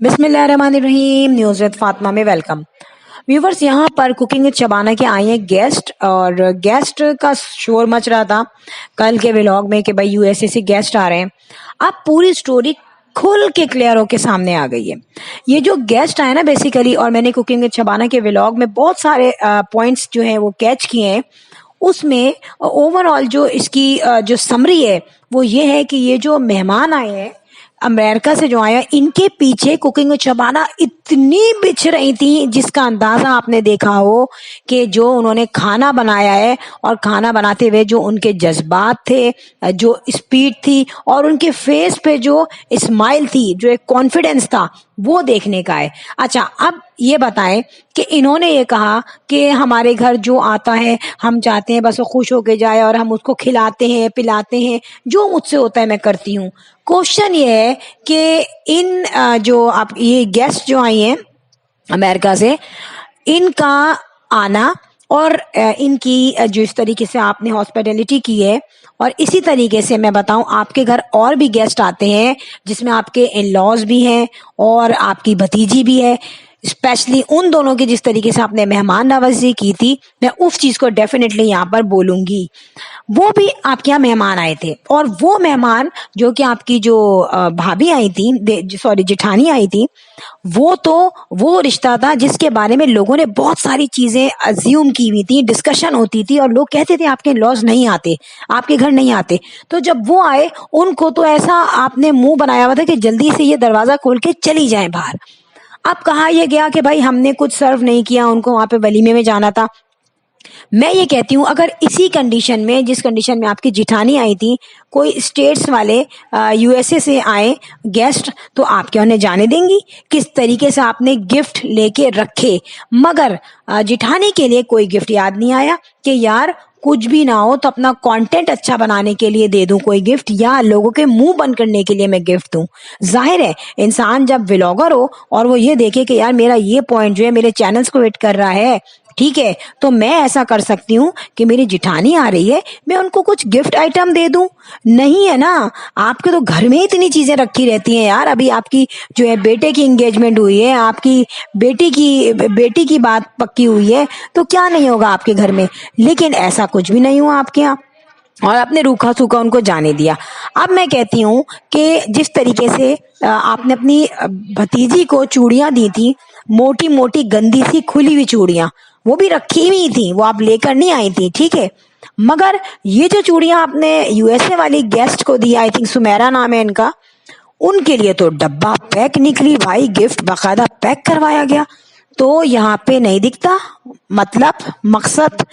बिस्मिल्लाहिर्रहमानिर्रहीम। News with Fatima में welcome. Viewers, यहाँ पर कुकिंग विद शबाना के आए हैं गेस्ट, और गेस्ट का शोर मच रहा था कल के व्लॉग में कि भाई यूएसए से गेस्ट आ रहे हैं। अब पूरी स्टोरी खुल के क्लियर होके सामने आ गई है। ये जो गेस्ट आए ना बेसिकली, और मैंने कुकिंग विद शबाना के व्लॉग में बहुत सारे पॉइंट्स जो हैं वो कैच किए हैं। उसमें ओवरऑल जो इसकी जो समरी है वो ये है कि ये जो मेहमान आए हैं अमेरिका से जो आया, इनके पीछे कुकिंग विद शबाना इतनी बिछ रही थी जिसका अंदाजा आपने देखा हो कि जो उन्होंने खाना बनाया है और खाना बनाते हुए जो उनके जज्बात थे, जो स्पीड थी और उनके फेस पे जो स्माइल थी, जो एक कॉन्फिडेंस था, वो देखने का है। अच्छा, अब ये बताएं कि इन्होंने ये कहा कि हमारे घर जो आता है हम चाहते हैं बस वो खुश होके जाए और हम उसको खिलाते हैं पिलाते हैं, जो मुझसे होता है मैं करती हूँ। क्वेश्चन ये है कि इन जो आप ये गेस्ट जो आई हैं अमेरिका से, इनका आना और इनकी जो इस तरीके से आपने हॉस्पिटैलिटी की है, और इसी तरीके से मैं बताऊं आपके घर और भी गेस्ट आते हैं जिसमें आपके इन लॉज भी हैं और आपकी भतीजी भी है। स्पेशली उन दोनों की जिस तरीके से आपने मेहमान नवाजी की थी, मैं उस चीज को डेफिनेटली यहाँ पर बोलूंगी। वो भी आपके यहाँ मेहमान आए थे, और वो मेहमान जो कि आपकी जो भाभी आई थी, सॉरी जेठानी आई थी, वो रिश्ता था जिसके बारे में लोगों ने बहुत सारी चीजें अज्यूम की हुई थी, डिस्कशन होती थी और लोग कहते थे आपके लॉज नहीं आते, आपके घर नहीं आते। तो जब वो आए उनको तो ऐसा आपने मुंह बनाया हुआ था कि जल्दी से ये दरवाजा खोल के चली जाएं बाहर। अब कहा यह गया कि भाई हमने कुछ सर्व नहीं किया, उनको वहां पे वलीमे में जाना था। मैं ये कहती हूँ अगर इसी कंडीशन में, जिस कंडीशन में आपकी जिठानी आई थी, कोई स्टेट्स वाले यूएसए से आए गेस्ट, तो आप क्या उन्हें जाने देंगी? किस तरीके से आपने गिफ्ट लेके रखे, मगर जिठानी के लिए कोई गिफ्ट याद नहीं आया कि यार कुछ भी ना हो तो अपना कंटेंट अच्छा बनाने के लिए दे दूं कोई गिफ्ट, या लोगों के मुंह बंद करने के लिए मैं गिफ्ट दूं। जाहिर है इंसान जब व्लॉगर हो और वो ये देखे कि यार मेरा ये पॉइंट जो है मेरे चैनल्स को हिट कर रहा है, ठीक है, तो मैं ऐसा कर सकती हूँ कि मेरी जिठानी आ रही है, मैं उनको कुछ गिफ्ट आइटम दे दूं। नहीं है ना, आपके तो घर में इतनी चीजें रखी रहती हैं यार। अभी आपकी जो है बेटे की एंगेजमेंट हुई है, आपकी बेटी की बात पक्की हुई है, तो क्या नहीं होगा आपके घर में। लेकिन ऐसा कुछ भी नहीं हुआ आपके यहाँ, और आपने रूखा सूखा उनको जाने दिया। अब मैं कहती हूँ कि जिस तरीके से आपने अपनी भतीजी को चूड़ियां दी थी, मोटी मोटी गंदी सी खुली हुई चूड़ियां, वो भी रखी हुई थी, वो आप लेकर नहीं आई थी, ठीक है, मगर ये जो चूड़ियां आपने यूएसए वाली गेस्ट को दी, आई थिंक सुमेरा नाम है इनका, उनके लिए तो डब्बा पैक निकली भाई, गिफ्ट बाकायदा पैक करवाया गया। तो यहाँ पे नहीं दिखता मतलब मकसद।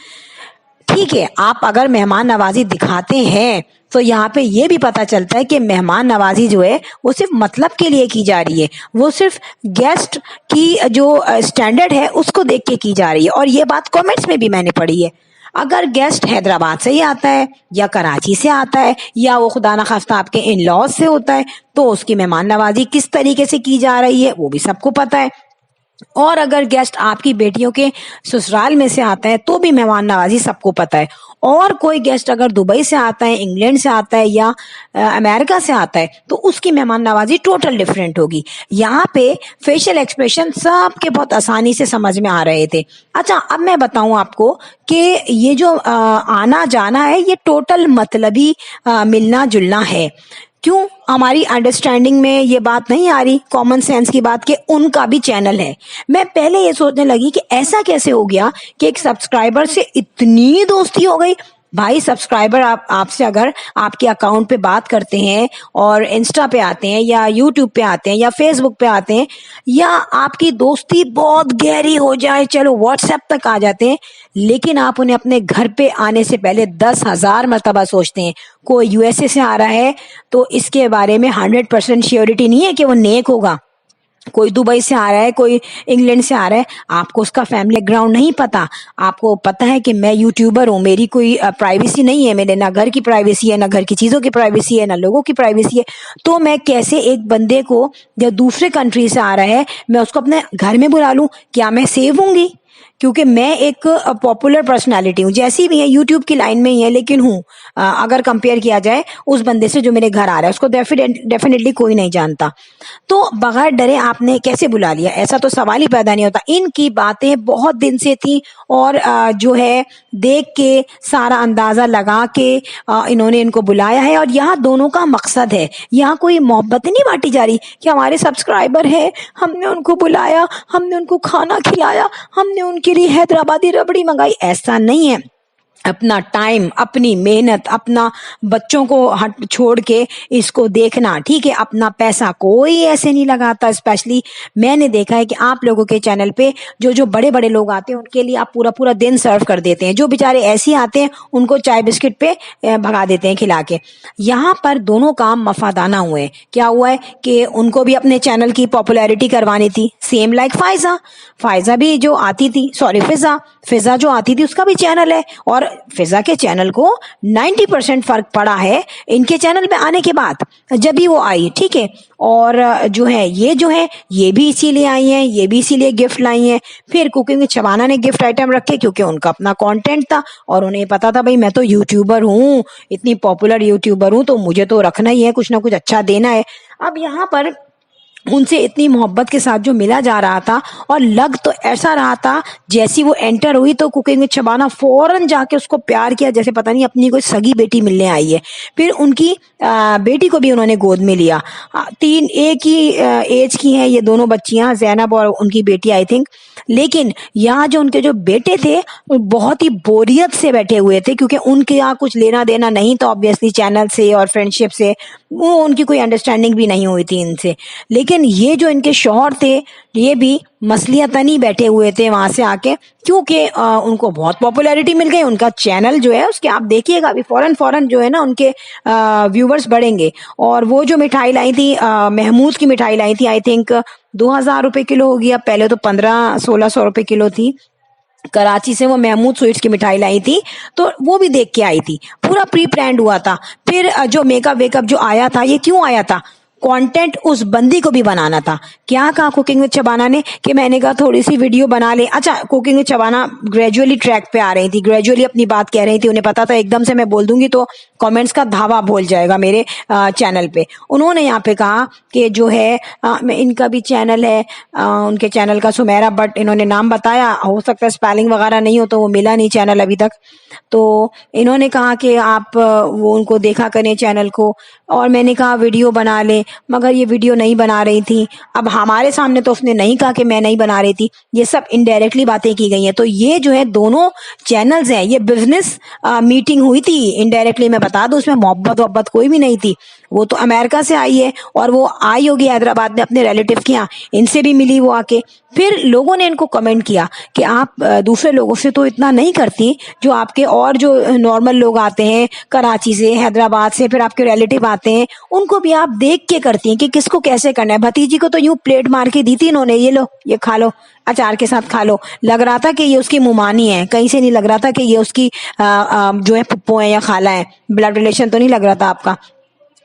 ठीक है, आप अगर मेहमान नवाजी दिखाते हैं तो यहाँ पे ये भी पता चलता है कि मेहमान नवाजी जो है वो सिर्फ मतलब के लिए की जा रही है, वो सिर्फ गेस्ट की जो स्टैंडर्ड है उसको देख के की जा रही है। और ये बात कमेंट्स में भी मैंने पढ़ी है। अगर गेस्ट हैदराबाद से ही आता है या कराची से आता है या वो खुदा ना खास्ता आपके इन लॉज से होता है, तो उसकी मेहमान नवाजी किस तरीके से की जा रही है वो भी सबको पता है। और अगर गेस्ट आपकी बेटियों के ससुराल में से आता है तो भी मेहमान नवाजी सबको पता है। और कोई गेस्ट अगर दुबई से आता है, इंग्लैंड से आता है या अमेरिका से आता है, तो उसकी मेहमान नवाजी टोटल डिफरेंट होगी। यहाँ पे फेशियल एक्सप्रेशन सबके बहुत आसानी से समझ में आ रहे थे। अच्छा, अब मैं बताऊं आपको कि ये जो आना जाना है ये टोटल मतलबी मिलना जुलना है। क्यों हमारी अंडरस्टैंडिंग में ये बात नहीं आ रही, कॉमन सेंस की बात, कि उनका भी चैनल है। मैं पहले ये सोचने लगी कि ऐसा कैसे हो गया कि एक सब्सक्राइबर से इतनी दोस्ती हो गई। भाई सब्सक्राइबर आपसे अगर आपके अकाउंट पे बात करते हैं और इंस्टा पे आते हैं या यूट्यूब पे आते हैं या फेसबुक पे आते हैं, या आपकी दोस्ती बहुत गहरी हो जाए, चलो व्हाट्सएप तक आ जाते हैं, लेकिन आप उन्हें अपने घर पे आने से पहले 10,000 मरतबा सोचते हैं। कोई यूएसए से आ रहा है तो इसके बारे में 100% श्योरिटी नहीं है कि वो नेक होगा। कोई दुबई से आ रहा है, कोई इंग्लैंड से आ रहा है, आपको उसका फैमिली बैकग्राउंड नहीं पता। आपको पता है कि मैं यूट्यूबर हूँ, मेरी कोई प्राइवेसी नहीं है, मेरे ना घर की प्राइवेसी है, ना घर की चीजों की प्राइवेसी है, ना लोगों की प्राइवेसी है। तो मैं कैसे एक बंदे को जो दूसरे कंट्री से आ रहा है मैं उसको अपने घर में बुला लूं? क्या मैं सेव होंगी? क्योंकि मैं एक पॉपुलर पर्सनालिटी हूँ, जैसी भी है यूट्यूब की लाइन में ही है, लेकिन हूँ अगर कंपेयर किया जाए उस बंदे से जो मेरे घर आ रहा है, उसको डेफिनेटली कोई नहीं जानता। तो बगैर डरे आपने कैसे बुला लिया, ऐसा तो सवाल ही पैदा नहीं होता। इनकी बातें बहुत दिन से थी और जो है देख के सारा अंदाजा लगा के इन्होंने इनको बुलाया है। और यहाँ दोनों का मकसद है, यहाँ कोई मोहब्बत नहीं बांटी जा रही कि हमारे सब्सक्राइबर है, हमने उनको बुलाया, हमने उनको खाना खिलाया, हमने उनके लिए हैदराबादी रबड़ी मंगाई, ऐसा नहीं है। अपना टाइम, अपनी मेहनत, अपना बच्चों को हट छोड़ के इसको देखना, ठीक है, अपना पैसा कोई ऐसे नहीं लगाता। स्पेशली मैंने देखा है कि आप लोगों के चैनल पे जो जो बड़े बड़े लोग आते हैं उनके लिए आप पूरा पूरा दिन सर्व कर देते हैं, जो बेचारे ऐसे ही आते हैं उनको चाय बिस्किट पे भगा देते हैं खिला के। यहाँ पर दोनों काम मफादाना हुए हैं। क्या हुआ है कि उनको भी अपने चैनल की पॉपुलैरिटी करवानी थी, सेम लाइक फायजा। फायजा भी जो आती थी, सॉरी फिजा जो आती थी उसका भी चैनल है, और फिजा के चैनल को 90% फर्क पड़ा है इनके चैनल पे आने के बाद, जब भी वो आई, ठीक है। और जो है ये भी इसीलिए आई हैं, ये भी इसीलिए गिफ्ट लाई हैं। फिर कुकिंग विद शबाना ने गिफ्ट आइटम रखे क्योंकि उनका अपना कंटेंट था और उन्हें पता था भाई मैं तो यूट्यूबर हूँ, इतनी पॉपुलर यूट्यूबर हूँ, तो मुझे तो रखना ही है, कुछ ना कुछ अच्छा देना है। अब यहाँ पर उनसे इतनी मोहब्बत के साथ जो मिला जा रहा था, और लग तो ऐसा रहा था जैसी वो एंटर हुई तो कुकिंग विद शबाना फौरन जाके उसको प्यार किया, जैसे पता नहीं अपनी कोई सगी बेटी मिलने आई है। फिर उनकी बेटी को भी उन्होंने गोद में लिया। तीन एक ही एज की हैं ये दोनों बच्चियां, जैनब और उनकी बेटी आई थिंक। लेकिन यहाँ जो उनके जो बेटे थे वो बहुत ही बोरियत से बैठे हुए थे, क्योंकि उनके यहाँ कुछ लेना देना नहीं था ऑब्वियसली चैनल से और फ्रेंडशिप से, वो उनकी कोई अंडरस्टैंडिंग भी नहीं हुई थी इनसे। लेकिन ये जो इनके शौहर थे ये भी मसलियतन ही बैठे हुए थे वहां से आके, क्योंकि उनको बहुत पॉपुलैरिटी मिल गई। उनका चैनल जो है उसके आप देखिएगा अभी फौरन फौरन जो है ना उनके व्यूवर्स बढ़ेंगे। और वो जो मिठाई लाई थी, महमूद की मिठाई लाई थी, आई थिंक 2000 रुपए किलो होगी, अब पहले तो 1500-1600 रुपए किलो थी। कराची से वो महमूद स्वीट्स की मिठाई लाई थी, तो वो भी देख के आई थी, पूरा प्री प्लान्ड हुआ था। फिर जो मेकअप वेकअप जो आया था, ये क्यों आया था, कंटेंट उस बंदी को भी बनाना था। क्या कहा कुकिंग विद शबाना ने कि मैंने कहा थोड़ी सी वीडियो बना ले। अच्छा, cooking with Shabana gradually track पे आ रही थी, ग्रेजुअली अपनी बात कह रही थी, उन्हें पता था एकदम से मैं बोल दूंगी तो कमेंट्स का धावा बोल जाएगा मेरे चैनल पे। उन्होंने यहाँ पे कहा कि जो है इनका भी चैनल है, उनके चैनल का सुमेरा बट इन्होंने नाम बताया, हो सकता है स्पेलिंग वगैरह नहीं हो तो वो मिला नहीं चैनल अभी तक। तो इन्होंने कहा कि आप वो उनको देखा करें चैनल को, और मैंने कहा वीडियो बना ले, मगर ये वीडियो नहीं बना रही थी। अब हमारे सामने तो उसने नहीं कहा कि मैं नहीं बना रही थी, ये सब इनडायरेक्टली बातें की गई हैं। तो ये जो है दोनों चैनल्स हैं, ये बिजनेस मीटिंग हुई थी इनडायरेक्टली, मैं बता दूं, उसमें मोहब्बत कोई भी नहीं थी। वो तो अमेरिका से आई है और वो आई होगी हैदराबाद में अपने रिलेटिव के यहाँ, इनसे भी मिली वो आके। फिर लोगों ने इनको कमेंट किया कि आप दूसरे लोगों से तो इतना नहीं करती, जो आपके और जो नॉर्मल लोग आते हैं कराची से, हैदराबाद से, फिर आपके रिलेटिव आते हैं, उनको भी आप देख के करती हैं कि किसको कैसे करना है। भतीजी को तो यूं प्लेट मार के दी थी इन्होंने, ये लो ये खा लो, अचार के साथ खा लो। लग रहा था कि ये उसकी मुमानी है, कहीं से नहीं लग रहा था कि ये उसकी जो है पुप्पो है या खाला है, ब्लड रिलेशन तो नहीं लग रहा था आपका।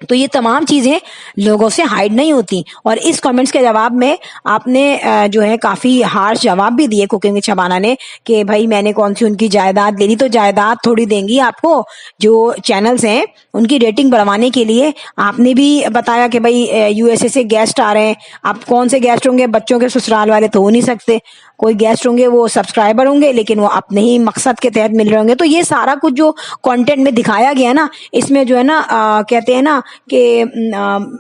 तो ये तमाम चीजें लोगों से हाइड नहीं होती। और इस कमेंट्स के जवाब में आपने जो है काफी हार्श जवाब भी दिए कुकिंग विद शबाना ने कि भाई मैंने कौन सी उनकी जायदाद ले ली, तो जायदाद थोड़ी देंगी आपको। जो चैनल्स हैं उनकी रेटिंग बढ़वाने के लिए आपने भी बताया कि भाई यूएसए से गेस्ट आ रहे हैं। आप कौन से गेस्ट होंगे, बच्चों के ससुराल वाले तो हो नहीं सकते, कोई गेस्ट होंगे वो सब्सक्राइबर होंगे, लेकिन वो अपने ही मकसद के तहत मिल रहे होंगे। तो ये सारा कुछ जो कंटेंट में दिखाया गया ना, इसमें जो है ना कहते हैं ना कि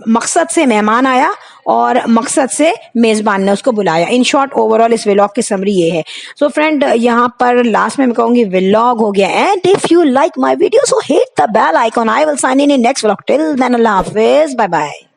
मकसद से मेहमान आया और मकसद से मेजबान ने उसको बुलाया। इन शॉर्ट ओवरऑल इस व्लॉग की समरी ये है। सो फ्रेंड, यहाँ पर लास्ट में मैं कहूंगी व्लॉग हो गया। And if you like my video so hit the bell icon. I will sign in next vlog. Till then अल्लाह हाफिज, बाय बाय।